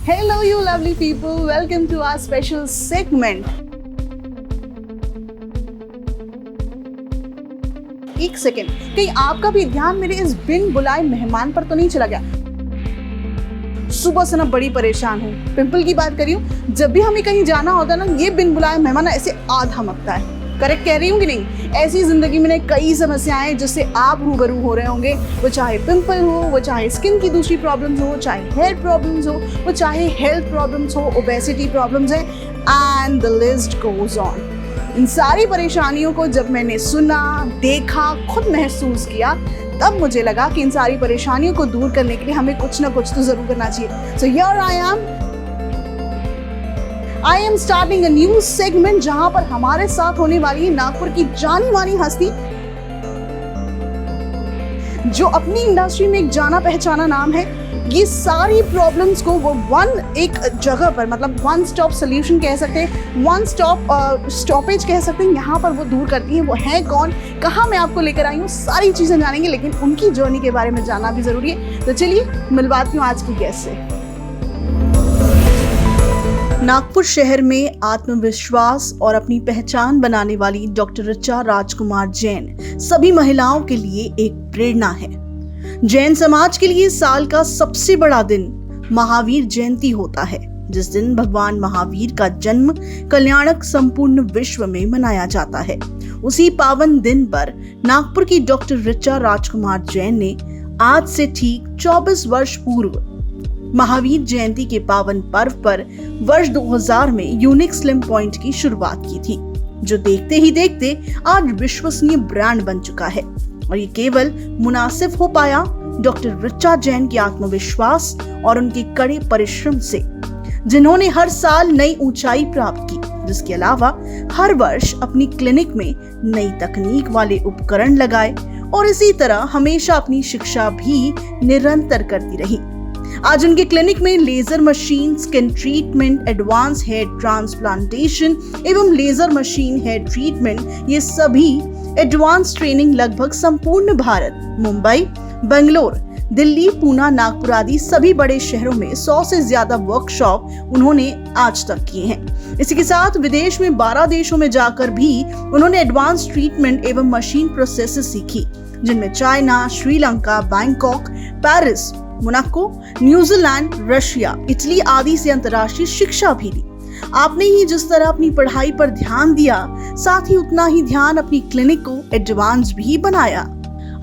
Hello, you lovely people. Welcome to our special segment. एक second, कहीं आपका भी ध्यान मेरे इस बिन बुलाए मेहमान पर तो नहीं चला गया? सुबह से ना बड़ी परेशान हूँ। पिंपल की बात करी हूँ, जब भी हमें कहीं जाना होता है ना, ये बिन बुलाए मेहमान ऐसे आधा मकता है। करेक्ट कह रही हूँ कि नहीं? ऐसी जिंदगी में कई समस्याएं जिससे आप रूबरू हो रहे होंगे, वो चाहे पिंपल हो, वो चाहे स्किन की दूसरी प्रॉब्लम्स हो, चाहे हेयर प्रॉब्लम्स हो, वो चाहे हेल्थ प्रॉब्लम्स हो, ओबेसिटी प्रॉब्लम्स है, and the list goes on. इन सारी परेशानियों को जब मैंने सुना, देखा, खुद महसूस किया, तब मुझे लगा कि इन सारी परेशानियों को दूर करने के लिए हमें कुछ ना कुछ तो जरूर करना चाहिए। So here I am starting a new segment जहां पर हमारे साथ होने वाली है नागपुर की जानी मानी हस्ती, जो अपनी इंडस्ट्री में एक जाना पहचाना नाम है। ये सारी प्रॉब्लम्स को वो एक जगह पर, मतलब वन स्टॉप सोल्यूशन कह सकते हैं, वन स्टॉप स्टॉपेज कह सकते हैं, यहाँ पर वो दूर करती हैं। वो है कौन, कहाँ मैं आपको लेकर आई हूँ, सारी चीज़ें जानेंगे, लेकिन उनकी जर्नी के बारे में जानना भी ज़रूरी है। तो चलिए मिलवाती हूँ आज की गेस्ट से। नागपुर शहर में आत्मविश्वास और अपनी पहचान बनाने वाली डॉक्टर ऋचा राजकुमार जैन सभी महिलाओं के लिए एक प्रेरणा है। जैन समाज के लिए साल का सबसे बड़ा दिन महावीर जयंती होता है, जिस दिन भगवान महावीर का जन्म कल्याणक संपूर्ण विश्व में मनाया जाता है। उसी पावन दिन पर नागपुर की डॉक्टर ऋचा राजकुमार जैन ने आज से ठीक 24 वर्ष पूर्व महावीर जयंती के पावन पर्व पर वर्ष 2000 में यूनिक स्लिम पॉइंट की शुरुआत की थी, जो देखते ही देखते आज विश्वसनीय ब्रांड बन चुका है। और ये केवल मुनासिब हो पाया डॉक्टर ऋचा जैन के आत्मविश्वास और उनके कड़े परिश्रम से, जिन्होंने हर साल नई ऊंचाई प्राप्त की, जिसके अलावा हर वर्ष अपनी क्लिनिक में नई तकनीक वाले उपकरण लगाए और इसी तरह हमेशा अपनी शिक्षा भी निरंतर करती रही। आज उनके क्लिनिक में laser machine, skin treatment, advance hair transplantation एवं लेजर मशीन हेयर ट्रीटमेंट, ये सभी एडवांस ट्रेनिंग लगभग संपूर्ण भारत, मुंबई, बेंगलोर, दिल्ली, पूना, नागपुर आदि सभी बड़े शहरों में 100 से ज्यादा वर्कशॉप उन्होंने आज तक किए हैं। इसी के साथ विदेश में 12 देशों में जाकर भी उन्होंने एडवांस ट्रीटमेंट एवं मशीन प्रोसेसेस सीखी, जिनमें China, Sri Lanka, Bangkok, Paris, Monaco, New Zealand, Russia, Italy आदि से अंतर्राष्ट्रीय शिक्षा भी ली। आपने ही जिस तरह अपनी पढ़ाई पर ध्यान दिया, साथ ही उतना ही ध्यान अपनी क्लिनिक को एडवांस भी बनाया।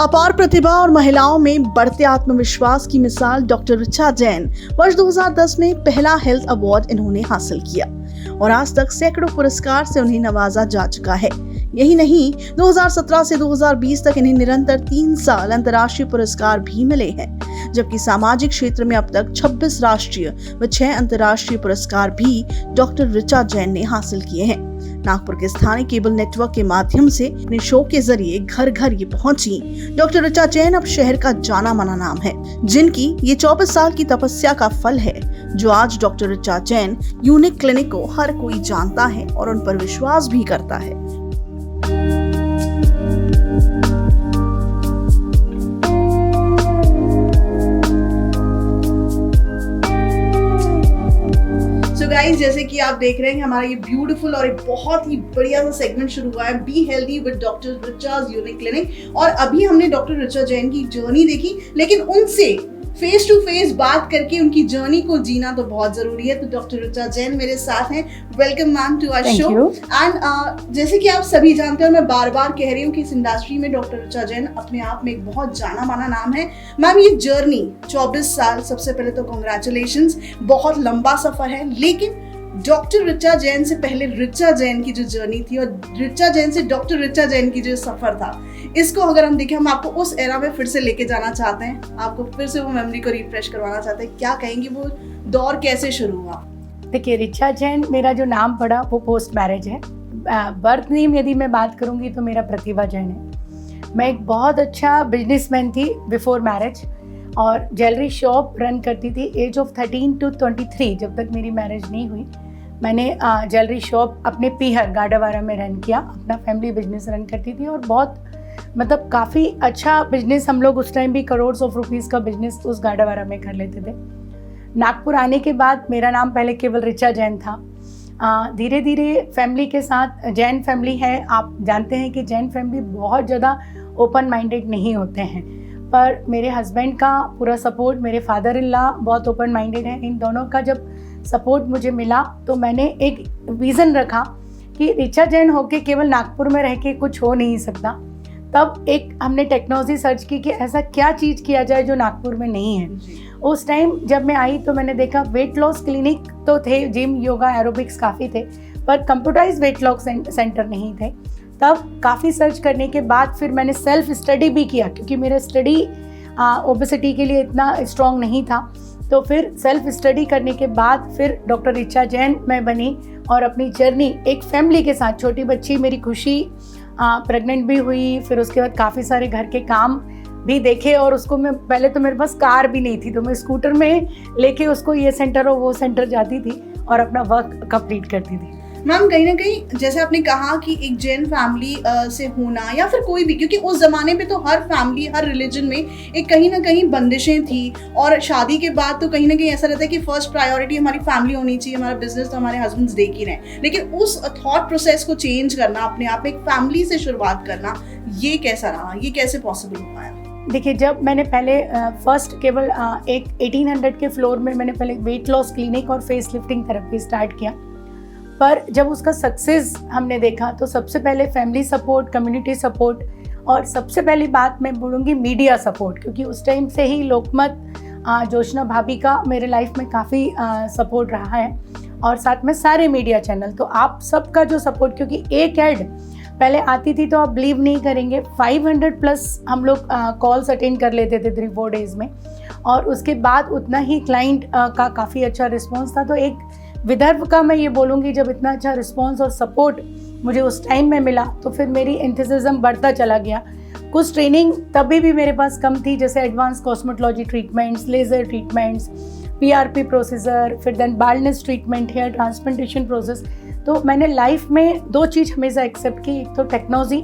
अपार प्रतिभा और महिलाओं में बढ़ते आत्मविश्वास की मिसाल डॉक्टर ऋचा जैन वर्ष 2010 में पहला हेल्थ अवार्ड इन्होंने हासिल किया और आज तक सैकड़ों पुरस्कार से उन्हें नवाजा जा चुका है। यही नहीं, 2017 से 2020 तक इन्हें निरंतर 3 साल अंतर्राष्ट्रीय पुरस्कार भी मिले हैं, जबकि सामाजिक क्षेत्र में अब तक 26 राष्ट्रीय व 6 अंतर्राष्ट्रीय पुरस्कार भी डॉक्टर ऋचा जैन ने हासिल किए हैं। नागपुर के स्थानीय केबल नेटवर्क के माध्यम से अपने शो के जरिए घर घर ये पहुंची डॉक्टर ऋचा जैन अब शहर का जाना माना नाम है, जिनकी ये 24 साल की तपस्या का फल है, जो आज doctor Richa Jain unique clinic को हर कोई जानता है और उन पर विश्वास भी करता है। गाइस, जैसे कि आप देख रहे हैं, हमारा ये ब्यूटीफुल और एक बहुत ही बढ़िया सा सेगमेंट शुरू हुआ है, be healthy with doctor Richa's unique clinic. और अभी हमने डॉक्टर ऋचा जैन की जर्नी देखी, लेकिन उनसे फेस टू फेस बात करके उनकी जर्नी को जीना तो बहुत जरूरी है। तो डॉक्टर ऋचा जैन मेरे साथ हैं। Welcome ma'am to our show. And जैसे कि आप सभी जानते हो, मैं बार बार कह रही हूँ कि इस इंडस्ट्री में डॉक्टर ऋचा जैन अपने आप में एक बहुत जाना माना नाम है। मैम, ये जर्नी 24 साल, सबसे पहले तो कॉन्ग्रेचुलेशंस, बहुत लंबा सफर है, लेकिन डॉक्टर ऋचा जैन से पहले ऋचा जैन की जो जर्नी थी और ऋचा जैन से डॉक्टर ऋचा जैन की जो सफर था, इसको अगर हम देखें, हम आपको उस एरा में फिर से लेके जाना चाहते हैं, आपको फिर से वो मेमोरी को रिफ्रेश करवाना चाहते हैं। क्या कहेंगी, वो दौर कैसे शुरू हुआ? देखिए, ऋचा जैन मेरा जो नाम पड़ा वो पोस्ट मैरिज है। बर्थ नेम यदि मैं बात करूंगी तो मेरा प्रतिभा जैन है। मैं एक बहुत अच्छा बिजनेसमैन थी बिफोर मैरिज और ज्वेलरी शॉप रन करती थी। एज ऑफ 13 to 23, जब तक मेरी मैरिज नहीं हुई, मैंने ज्वेलरी शॉप अपने पीहर गाडावारा में रन किया, अपना फैमिली बिजनेस रन करती थी और बहुत मतलब काफ़ी अच्छा बिजनेस, हम लोग उस टाइम भी करोड़ ऑफ रुपीज़ का बिजनेस उस गाडावारा में कर लेते थे। नागपुर आने के बाद मेरा नाम पहले केवल ऋचा जैन था। धीरे धीरे फैमिली के साथ, जैन फैमिली है, आप जानते हैं कि जैन फैमिली बहुत ज़्यादा ओपन माइंडेड नहीं होते हैं, पर मेरे हस्बैंड का पूरा सपोर्ट, मेरे फादर इन लॉ बहुत ओपन माइंडेड है। इन दोनों का जब सपोर्ट मुझे मिला तो मैंने एक विज़न रखा कि ऋचा जैन होके केवल नागपुर में रह के कुछ हो नहीं सकता। तब एक हमने टेक्नोलॉजी सर्च की कि ऐसा क्या चीज़ किया जाए जो नागपुर में नहीं है। उस टाइम जब मैं आई तो मैंने देखा वेट लॉस क्लिनिक तो थे, जिम, योगा, एरोबिक्स काफ़ी थे, पर कंप्यूटराइज वेट लॉस सेंटर नहीं थे। तब काफ़ी सर्च करने के बाद फिर मैंने सेल्फ स्टडी भी किया, क्योंकि मेरा स्टडी ओबेसिटी के लिए इतना स्ट्रॉन्ग नहीं था। तो फिर सेल्फ स्टडी करने के बाद फिर डॉक्टर ऋचा जैन मैं बनी और अपनी जर्नी एक फैमिली के साथ, छोटी बच्ची मेरी खुशी, प्रेग्नेंट भी हुई, फिर उसके बाद काफ़ी सारे घर के काम भी देखे। और उसको मैं, पहले तो मेरे पास कार भी नहीं थी, तो मैं स्कूटर में लेके उसको ये सेंटर और वो सेंटर जाती थी और अपना वर्क कंप्लीट करती थी। मैम, कहीं ना कहीं जैसे आपने कहा कि एक जैन फैमिली से होना या फिर कोई भी, क्योंकि उस ज़माने पे तो हर फैमिली, हर रिलीजन में एक कहीं ना कहीं बंदिशें थी, और शादी के बाद तो कहीं ना कहीं ऐसा रहता है कि फर्स्ट प्रायोरिटी हमारी फैमिली होनी चाहिए, हमारा बिजनेस तो हमारे हस्बैंड्स देख ही रहे। लेकिन उस थॉट प्रोसेस को चेंज करना, अपने आप एक फैमिली से शुरुआत करना, ये कैसा रहा, ये कैसे पॉसिबल हो पाया? देखिए, जब मैंने पहले फर्स्ट केवल एक 1800 के फ्लोर में मैंने पहले वेट लॉस क्लिनिक और फेस लिफ्टिंग थेरेपी स्टार्ट किया, पर जब उसका सक्सेस हमने देखा तो सबसे पहले फैमिली सपोर्ट, कम्युनिटी सपोर्ट, और सबसे पहली बात मैं बोलूँगी मीडिया सपोर्ट, क्योंकि उस टाइम से ही लोकमत, जोशना भाभी का मेरे लाइफ में काफ़ी सपोर्ट रहा है, और साथ में सारे मीडिया चैनल। तो आप सबका जो सपोर्ट, क्योंकि एक ऐड पहले आती थी तो आप बिलीव नहीं करेंगे, 500 प्लस हम लोग कॉल्स अटेंड कर लेते थे 3-4 डेज़ में, और उसके बाद उतना ही क्लाइंट का काफ़ी अच्छा रिस्पॉन्स था। तो एक विदर्भ का मैं ये बोलूँगी, जब इतना अच्छा रिस्पॉन्स और सपोर्ट मुझे उस टाइम में मिला तो फिर मेरी एंथुसिज्म बढ़ता चला गया। कुछ ट्रेनिंग तभी भी मेरे पास कम थी, जैसे advance cosmetology treatments, laser treatments, PRP procedure, फिर then baldness treatment, hair transplantation process. तो मैंने लाइफ में 2 चीज़ हमेशा एक्सेप्ट की, एक तो technology,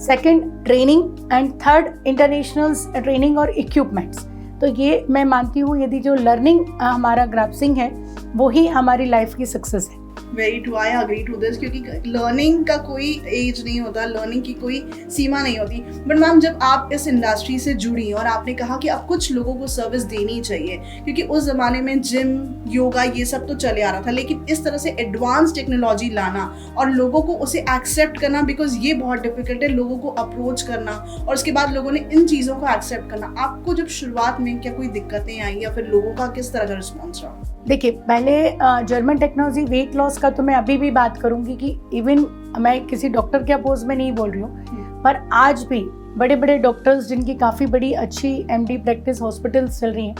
second training, and third international training और इक्विपमेंट्स। तो ये मैं मानती हूँ, यदि जो लर्निंग हमारा ग्रैस्पिंग है वो ही हमारी लाइफ की सक्सेस है। Very true, I agree to this, क्योंकि लर्निंग का कोई एज नहीं होता, लर्निंग की कोई सीमा नहीं होती। बट मैम, जब आप इस इंडस्ट्री से जुड़ी और आपने कहा कि अब कुछ लोगों को सर्विस देनी चाहिए, क्योंकि उस ज़माने में जिम, योगा, ये सब तो चले आ रहा था, लेकिन इस तरह से एडवांस टेक्नोलॉजी लाना और लोगों को उसे एक्सेप्ट करना, बिकॉज ये बहुत डिफिकल्ट है, लोगों को अप्रोच करना और उसके बाद लोगों ने इन चीज़ों को एक्सेप्ट करना। आपको जब शुरुआत में क्या कोई दिक्कतें आई या फिर लोगों का किस तरह का रिस्पॉन्स रहा? देखिए, पहले जर्मन टेक्नोलॉजी वेट लॉस का तो मैं अभी भी बात करूंगी कि इवन मैं किसी डॉक्टर के अपोज में नहीं बोल रही हूँ, पर आज भी बड़े बड़े डॉक्टर्स जिनकी काफ़ी बड़ी अच्छी MD प्रैक्टिस हॉस्पिटल्स चल रही हैं,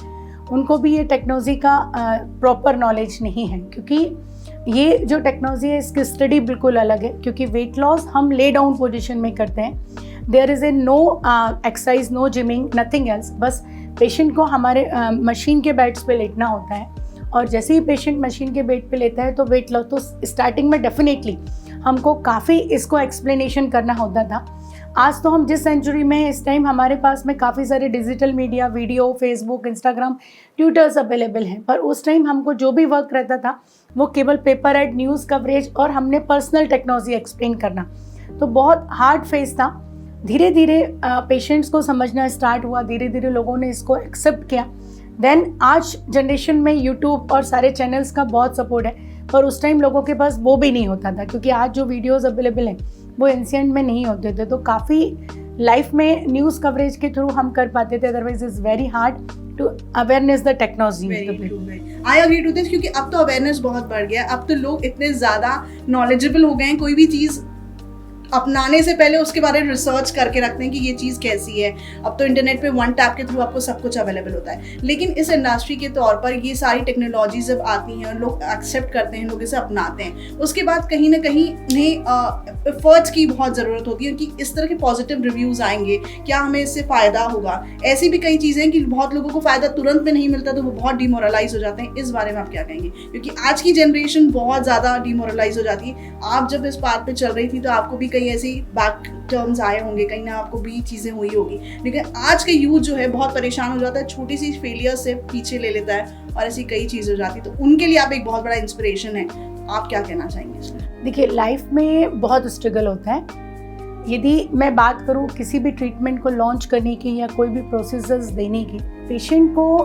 उनको भी ये टेक्नोलॉजी का प्रॉपर नॉलेज नहीं है, क्योंकि ये जो टेक्नोलॉजी है इसकी स्टडी बिल्कुल अलग है। क्योंकि वेट लॉस हम ले डाउन पोजिशन में करते हैं, there is a no exercise, no gymming, nothing else, बस पेशेंट को हमारे मशीन के बेड्स पे लेटना होता है, और जैसे ही पेशेंट मशीन के बेड पे लेता है तो वेट लॉस, तो स्टार्टिंग में डेफिनेटली हमको काफ़ी इसको एक्सप्लेनेशन करना होता था। आज तो हम जिस सेंचुरी में हैं, इस टाइम हमारे पास में काफ़ी सारे digital media, video, Facebook, Instagram, twitters available हैं, पर उस टाइम हमको जो भी वर्क रहता था वो केवल पेपर एड, न्यूज़ कवरेज और हमने पर्सनल टेक्नोलॉजी एक्सप्लेन करना, तो बहुत हार्ड फेस था। धीरे धीरे पेशेंट्स को समझना स्टार्ट हुआ, धीरे धीरे लोगों ने इसको एक्सेप्ट किया। देन आज जनरेशन में यूट्यूब और सारे चैनल्स का बहुत सपोर्ट है, पर उस टाइम लोगों के पास वो भी नहीं होता था, क्योंकि आज जो वीडियोस अवेलेबल हैं वो एंशिएंट में नहीं होते थे। तो काफ़ी लाइफ में न्यूज़ कवरेज के थ्रू हम कर पाते थे, otherwise is very hard to awareness the technology. I agree to this, क्योंकि अब तो अवेयरनेस बहुत बढ़ गया, अब तो लोग इतने ज़्यादा नॉलेजेबल हो गए हैं, कोई भी चीज़ अपनाने से पहले उसके बारे में रिसर्च करके रखते हैं कि ये चीज़ कैसी है। अब तो इंटरनेट पे 1 टैप के थ्रू आपको सब कुछ अवेलेबल होता है। लेकिन इस इंडस्ट्री के तौर पर ये सारी टेक्नोलॉजी जब आती हैं और लोग एक्सेप्ट करते हैं, लोग इसे अपनाते हैं, उसके बाद कहीं ना कहीं उन्हें एफर्ट्स की बहुत ज़रूरत होती है कि इस तरह के पॉजिटिव रिव्यूज़ आएंगे, क्या हमें इससे फ़ायदा होगा। ऐसी भी कई चीज़ें हैं कि बहुत लोगों को फ़ायदा तुरंत में नहीं मिलता, तो वो बहुत डिमोरलाइज हो जाते हैं। इस बारे में आप क्या कहेंगे, क्योंकि आज की जनरेशन बहुत ज़्यादा डिमोरलाइज हो जाती है। आप जब इस बात पर चल रही थी तो आपको भी कहीं ऐसी बैक टर्म्स आए होंगे, कहीं ना आपको भी चीज़ें हुई होगी, लेकिन आज का यूथ जो है बहुत परेशान हो जाता है, छोटी सी फेलियर से पीछे ले लेता है और ऐसी कई चीज़ हो जाती है। तो उनके लिए आप एक बहुत बड़ा इंस्पिरेशन है, आप क्या कहना चाहेंगे इसमें? देखिए, लाइफ में बहुत स्ट्रगल होता है। यदि मैं बात करूँ किसी भी ट्रीटमेंट को लॉन्च करने की या कोई भी प्रोसीजर्स देने की, पेशेंट को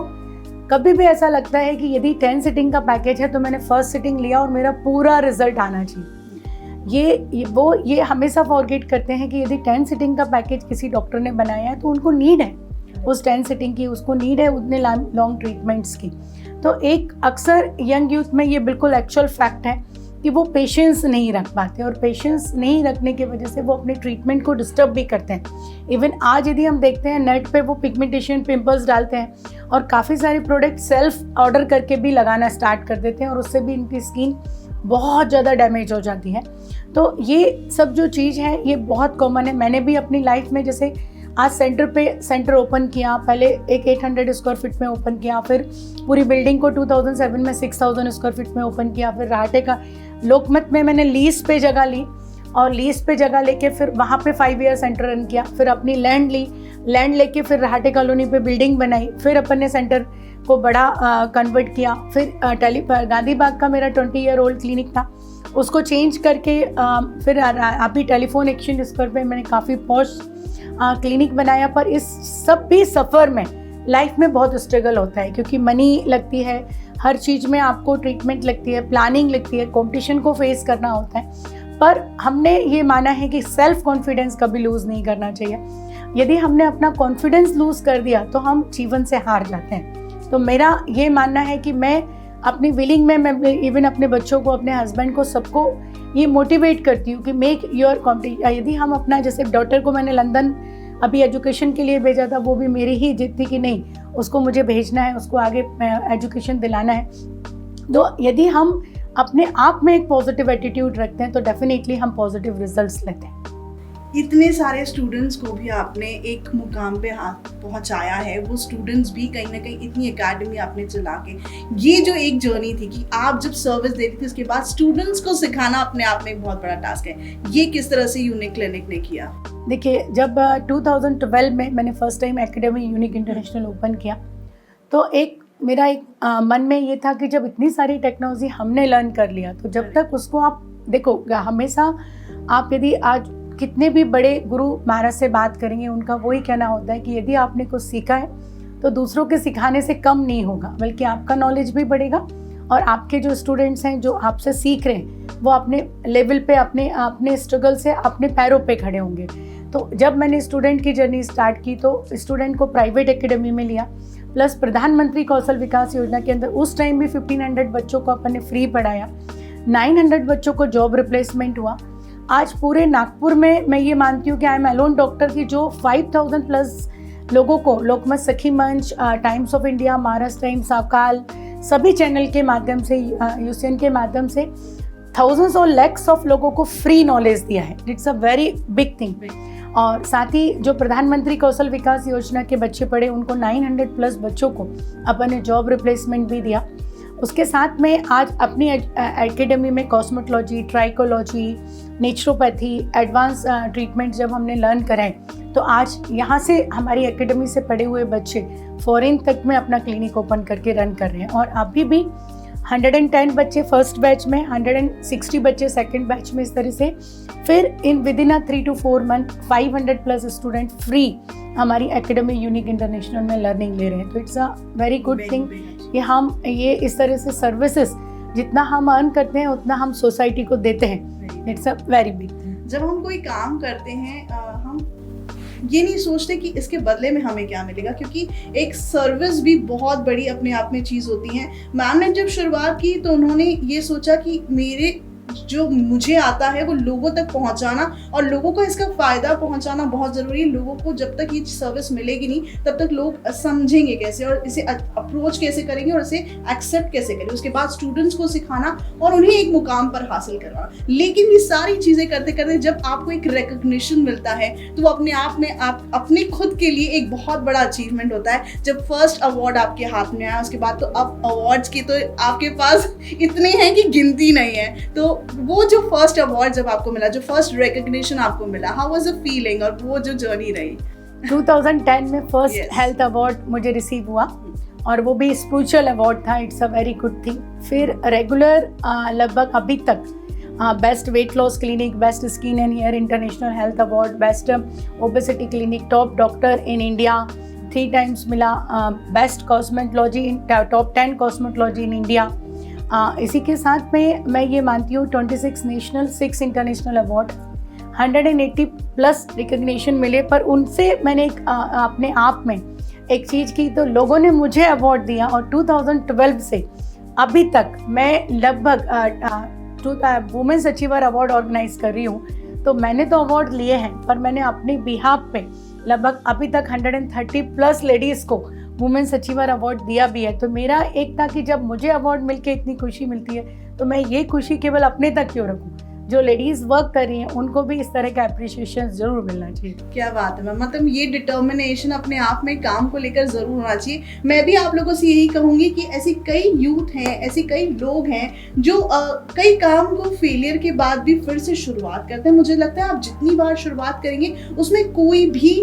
कभी भी ऐसा लगता है कि यदि 10 सिटिंग का पैकेज है तो मैंने फर्स्ट सिटिंग लिया और मेरा पूरा रिजल्ट आना चाहिए। ये हमेशा फॉरगेट करते हैं कि यदि 10 सिटिंग का पैकेज किसी डॉक्टर ने बनाया है तो उनको नीड है उस 10 सिटिंग की, उसको नीड है उतने लॉन्ग ट्रीटमेंट्स की। तो एक अक्सर यंग यूथ में ये बिल्कुल एक्चुअल फैक्ट है कि वो पेशेंस नहीं रख पाते, और पेशेंस नहीं रखने की वजह से वो अपने ट्रीटमेंट को डिस्टर्ब भी करते हैं। इवन आज यदि हम देखते हैं नेट पे वो पिगमेंटेशन पिंपल्स डालते हैं और काफ़ी सारे प्रोडक्ट सेल्फ ऑर्डर करके भी लगाना स्टार्ट कर देते हैं, और उससे भी इनकी स्किन बहुत ज़्यादा डैमेज हो जाती है। तो ये सब जो चीज़ है ये बहुत कॉमन है। मैंने भी अपनी लाइफ में जैसे आज सेंटर ओपन किया, पहले एक 800 स्क्वायर फीट में ओपन किया, फिर पूरी बिल्डिंग को 2007 में 6000 स्क्वायर फीट में ओपन किया, फिर राहटे का लोकमत में मैंने लीज पे जगह ली और लीज पे जगह लेके फिर वहाँ पे 5 ईयर सेंटर रन किया, फिर अपनी लैंड ली, लैंड लेके फिर राहटे कॉलोनी पे बिल्डिंग बनाई, फिर अपन ने सेंटर को बड़ा कन्वर्ट किया, फिर गांधी बाग का मेरा 20 ईयर ओल्ड क्लिनिक था, उसको चेंज करके फिर अभी टेलीफोन एक्सचेंज स्क्वायर पे मैंने काफ़ी पॉश क्लिनिक बनाया। पर इस सब भी सफ़र में लाइफ में बहुत स्ट्रगल होता है, क्योंकि मनी लगती है, हर चीज़ में आपको ट्रीटमेंट लगती है, प्लानिंग लगती है, कंपटीशन को फेस करना होता है। पर हमने ये माना है कि सेल्फ कॉन्फिडेंस कभी लूज़ नहीं करना चाहिए। यदि हमने अपना कॉन्फिडेंस लूज़ कर दिया तो हम जीवन से हार जाते हैं। तो मेरा ये मानना है कि मैं अपनी विलिंग में मैं इवन अपने बच्चों को, अपने हस्बैंड को, सबको ये मोटिवेट करती हूँ कि मेक योर कॉम्पिटिशन। यदि हम अपना, जैसे डॉटर को मैंने लंदन अभी एजुकेशन के लिए भेजा था, वो भी मेरी ही जिद थी कि नहीं उसको मुझे भेजना है, उसको आगे एजुकेशन दिलाना है। तो यदि हम अपने आप में एक पॉजिटिव एटीट्यूड रखते हैं तो डेफिनेटली हम पॉजिटिव रिजल्ट्स लेते हैं। इतने सारे स्टूडेंट्स को भी आपने एक मुकाम पे हाथ पहुंचाया है, वो स्टूडेंट्स भी कहीं ना कहीं इतनी एकेडमी आपने चला के, ये जो एक जर्नी थी कि आप जब सर्विस देती थी उसके बाद स्टूडेंट्स को सिखाना अपने आप में एक बहुत बड़ा टास्क है, ये किस तरह से यूनिक क्लिनिक ने किया? देखिए, जब 2012 में मैंने first time academy unique international open किया तो मेरा एक मन में ये था कि जब इतनी सारी टेक्नोलॉजी हमने लर्न कर लिया तो जब तक उसको आप देखो, हमेशा आप यदि आज कितने भी बड़े गुरु महाराज से बात करेंगे, उनका वही कहना होता है कि यदि आपने कुछ सीखा है तो दूसरों के सिखाने से कम नहीं होगा, बल्कि आपका नॉलेज भी बढ़ेगा और आपके जो स्टूडेंट्स हैं जो आपसे सीख रहे हैं वो अपने लेवल पे, अपने स्ट्रगल से अपने पैरों पे खड़े होंगे। तो जब मैंने स्टूडेंट की जर्नी स्टार्ट की तो स्टूडेंट को प्राइवेट एकेडमी में लिया, प्लस प्रधानमंत्री कौशल विकास योजना के अंदर उस टाइम भी 1500 बच्चों को अपन ने फ्री पढ़ाया, 900 बच्चों को जॉब रिप्लेसमेंट हुआ। आज पूरे नागपुर में मैं ये मानती हूँ कि आई एम अलोन डॉक्टर की जो 5000 प्लस लोगों को लोकमत सखी मंच, times of India, Maharashtra times, अकाल, सभी चैनल के माध्यम से, यूसीएन के माध्यम से थाउजेंड्स और लैक्स ऑफ लोगों को फ्री नॉलेज दिया है। It's a very big thing. और साथ ही जो प्रधानमंत्री कौशल विकास योजना के बच्चे पढ़े उनको 900 प्लस बच्चों को अपन ने जॉब रिप्लेसमेंट भी दिया। उसके साथ में आज अपनी एकेडमी में cosmetology, trichology, naturopathy, advance treatment जब हमने लर्न कराए तो आज यहाँ से हमारी एकेडमी से पढ़े हुए बच्चे फॉरेन तक में अपना क्लिनिक ओपन करके रन कर रहे हैं। और अभी भी 110 बच्चे फर्स्ट बैच में, 160 बच्चे सेकंड बैच में, इस तरह से फिर with in 3 to 4 month 500 plus student free हमारी एकेडमी यूनिक इंटरनेशनल में लर्निंग ले रहे हैं। तो it's a very good thing कि हम ये इस तरह से सर्विसेज जितना हम अर्न करते हैं उतना हम सोसाइटी को देते हैं। It's a very big thing. जब हम कोई काम करते हैं हम ये नहीं सोचते कि इसके बदले में हमें क्या मिलेगा, क्योंकि एक सर्विस भी बहुत बड़ी अपने आप में चीज़ होती है। मैम ने जब शुरुआत की तो उन्होंने ये सोचा कि मेरे जो मुझे आता है वो लोगों तक पहुंचाना और लोगों को इसका फ़ायदा पहुंचाना बहुत ज़रूरी है। लोगों को जब तक ये सर्विस मिलेगी नहीं तब तक लोग समझेंगे कैसे और इसे अप्रोच कैसे करेंगे और इसे एक्सेप्ट कैसे करेंगे। उसके बाद स्टूडेंट्स को सिखाना और उन्हें एक मुकाम पर हासिल करवाना। लेकिन ये सारी चीज़ें करते करते जब आपको एक रिकग्निशन मिलता है तो वो अपने आप में आप अपने खुद के लिए एक बहुत बड़ा अचीवमेंट होता है। जब फर्स्ट अवार्ड आपके हाथ में आया उसके बाद तो अब अवार्ड्स की तो आपके पास इतने हैं कि गिनती नहीं है। तो वो जो फर्स्ट अवार्ड जब आपको मिला, जो फर्स्ट रिकग्निशन आपको मिला, हाउ वाज द फीलिंग और वो जो जर्नी रही? 2010 में फर्स्ट Yes. हेल्थ अवार्ड मुझे रिसीव हुआ और वो भी स्पिरिचुअल अवार्ड था. It's a very good thing. फिर रेगुलर लगभग अभी तक best weight loss clinic, best skin and hair international health award, best obesity clinic, top doctor in India 3 times मिला, best cosmetology in top 10 cosmetology in India. इसी के साथ में मैं ये मानती हूँ 26 national, 6 international award, 180 plus recognition मिले. पर उनसे मैंने एक अपने आप में एक चीज़ की, तो लोगों ने मुझे अवार्ड दिया और 2012 से अभी तक मैं लगभग वुमेन्स अचीवर अवार्ड ऑर्गेनाइज कर रही हूँ. तो मैंने तो अवार्ड लिए हैं, पर मैंने अपने बिहाफ पे लगभग अभी तक 130 प्लस लेडीज़ को वुमेन्स अचीवर अवार्ड दिया भी है. तो मेरा एक था कि जब मुझे अवार्ड मिलके इतनी खुशी मिलती है तो मैं ये खुशी केवल अपने तक क्यों रखूँ. जो लेडीज़ वर्क कर रही हैं उनको भी इस तरह का अप्रिशिएशन जरूर मिलना चाहिए. क्या बात है मैम, मतलब ये डिटर्मिनेशन अपने आप में काम को लेकर जरूर होना चाहिए. मैं भी आप लोगों से यही कहूंगी कि ऐसी कई यूथ हैं, ऐसे कई लोग हैं जो कई काम को फेलियर के बाद भी फिर से शुरुआत करते हैं. मुझे लगता है आप जितनी बार शुरुआत करेंगे उसमें कोई भी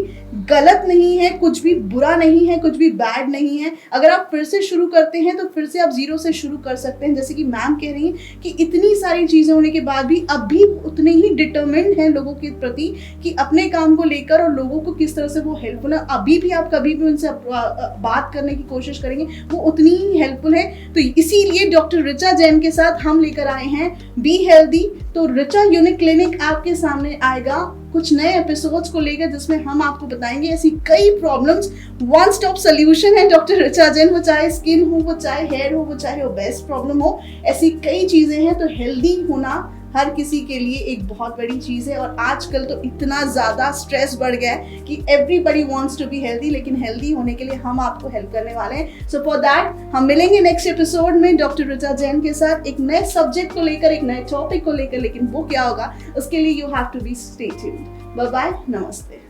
गलत नहीं है, कुछ भी बुरा नहीं है, कुछ भी बैड नहीं है. अगर आप फिर से शुरू करते हैं तो फिर से आप जीरो से शुरू कर सकते हैं. जैसे कि मैम कह रही हैं कि इतनी सारी चीज़ें होने के बाद भी अब भी उतने ही डिटरमिन्ड हैं लोगों के प्रति कि अपने काम को लेकर और लोगों को किस तरह से वो हेल्पफुल है. अभी भी आप कभी भी उनसे बात करने की कोशिश करेंगे वो उतनी ही हेल्पफुल है. तो इसीलिए डॉक्टर ऋचा जैन के साथ हम लेकर आए हैं बी हेल्दी. तो ऋचा यूनिक क्लिनिक आपके सामने आएगा कुछ नए एपिसोड्स को लेकर, जिसमें हम आपको बताएंगे ऐसी कई प्रॉब्लम्स. वन स्टॉप सोल्यूशन है डॉक्टर ऋचा जैन. वो चाहे स्किन हो, वो चाहे हेयर हो, वो चाहे बेस्ट प्रॉब्लम हो, ऐसी कई चीज़ें हैं. तो हेल्दी होना हर किसी के लिए एक बहुत बड़ी चीज़ है. और आजकल तो इतना ज़्यादा स्ट्रेस बढ़ गया है कि everybody wants to be healthy, लेकिन हेल्दी होने के लिए हम आपको हेल्प करने वाले हैं. सो फॉर दैट हम मिलेंगे नेक्स्ट एपिसोड में डॉक्टर ऋचा जैन के साथ एक नए सब्जेक्ट को लेकर, एक नए टॉपिक को लेकर. लेकिन वो क्या होगा उसके लिए you have to be stay tuned. Bye bye, नमस्ते.